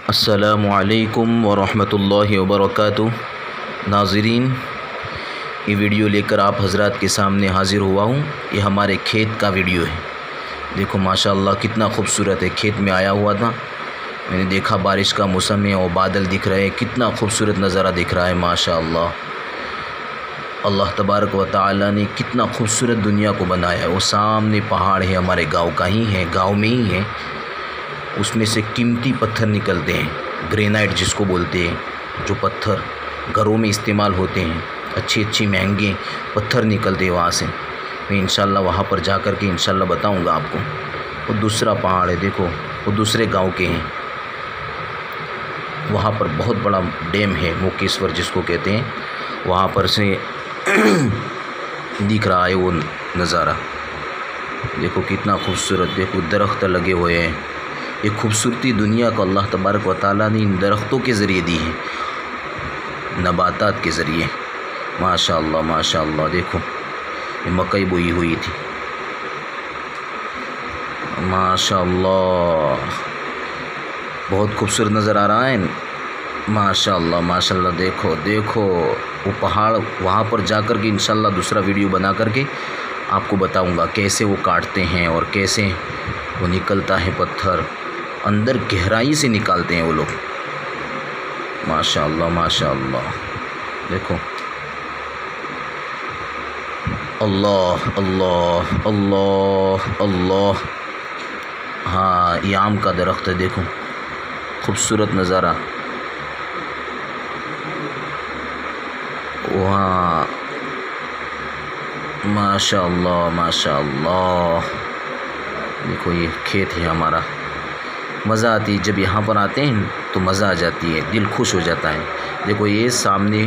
अस्सलामुअलैकुम वरहमतुल्लाहि वबरकातुह। नाज़रीन, ये वीडियो लेकर आप हज़रात के सामने हाज़िर हुआ हूँ। ये हमारे खेत का वीडियो है। देखो माशाअल्लाह कितना खूबसूरत है। खेत में आया हुआ था, मैंने देखा बारिश का मौसम है और बादल दिख रहे हैं। कितना खूबसूरत नज़ारा दिख रहा है माशाअल्लाह। अल्लाह तबारक व तआला ने कितना खूबसूरत दुनिया को बनाया है। वो सामने पहाड़ है, हमारे गाँव का ही है, गाँव में ही है। उसमें से कीमती पत्थर निकलते हैं, ग्रेनाइट जिसको बोलते हैं, जो पत्थर घरों में इस्तेमाल होते हैं। अच्छी महंगे पत्थर निकलते हैं वहाँ से। मैं इंशाल्लाह वहाँ पर जा कर के इंशाल्लाह बताऊँगा आपको। वो दूसरा पहाड़ है, देखो वो दूसरे गांव के हैं। वहाँ पर बहुत बड़ा डैम है, मुकेश्वर जिसको कहते हैं, वहाँ पर से दिख रहा है वो नज़ारा। देखो कितना खूबसूरत, देखो दरख्त लगे हुए हैं। ये खूबसूरती दुनिया को अल्लाह तबारक व तआला ने इन दरख्तों के ज़रिए दी है, नबातात के ज़रिए। माशाअल्लाह माशाअल्लाह। देखो ये मकई बोई हुई थी, माशाअल्लाह बहुत खूबसूरत नज़र आ रहा है माशाअल्लाह माशाअल्लाह। देखो देखो वो पहाड़, वहाँ पर जाकर के इंशाअल्लाह दूसरा वीडियो बना करके आपको बताऊंगा कैसे वो काटते हैं और कैसे वो निकलता है पत्थर, अंदर गहराई से निकालते हैं वो लोग। माशाअल्लाह माशाअल्लाह। देखो अल्लाह अल्लाह अल्लाह अल्लाह। हाँ, ये आम का दरख्त है, देखो खूबसूरत नज़ारा। वहाँ माशाअल्लाह माशाअल्लाह। देखो ये खेत है हमारा। मज़ा आती है जब यहाँ पर आते हैं तो मज़ा आ जाती है, दिल खुश हो जाता है। देखो ये सामने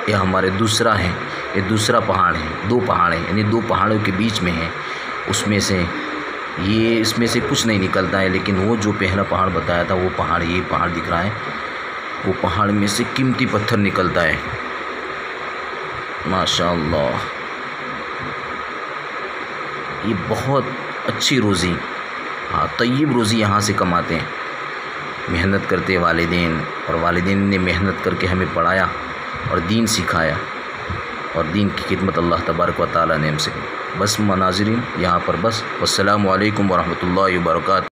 ये हमारे दूसरा है, ये दूसरा पहाड़ है। दो पहाड़ हैं, यानी दो पहाड़ों के बीच में है। उसमें से ये, इसमें से कुछ नहीं निकलता है, लेकिन वो जो पहला पहाड़ बताया था वो पहाड़, ये पहाड़ दिख रहा है, वो पहाड़ में से कीमती पत्थर निकलता है माशाअल्लाह। ये बहुत अच्छी रोज़ी, हाँ तय्यब रोज़ी यहाँ से कमाते हैं। मेहनत करते वालिदैन, और वालिदैन ने मेहनत करके हमें पढ़ाया और दीन सिखाया, और दीन की खिदमत अल्लाह तबारक व तआला ने हमसे। बस नाज़रीन यहाँ पर बस। अस्सलामु अलैकुम वरहमतुल्लाहि वबरकातुहू।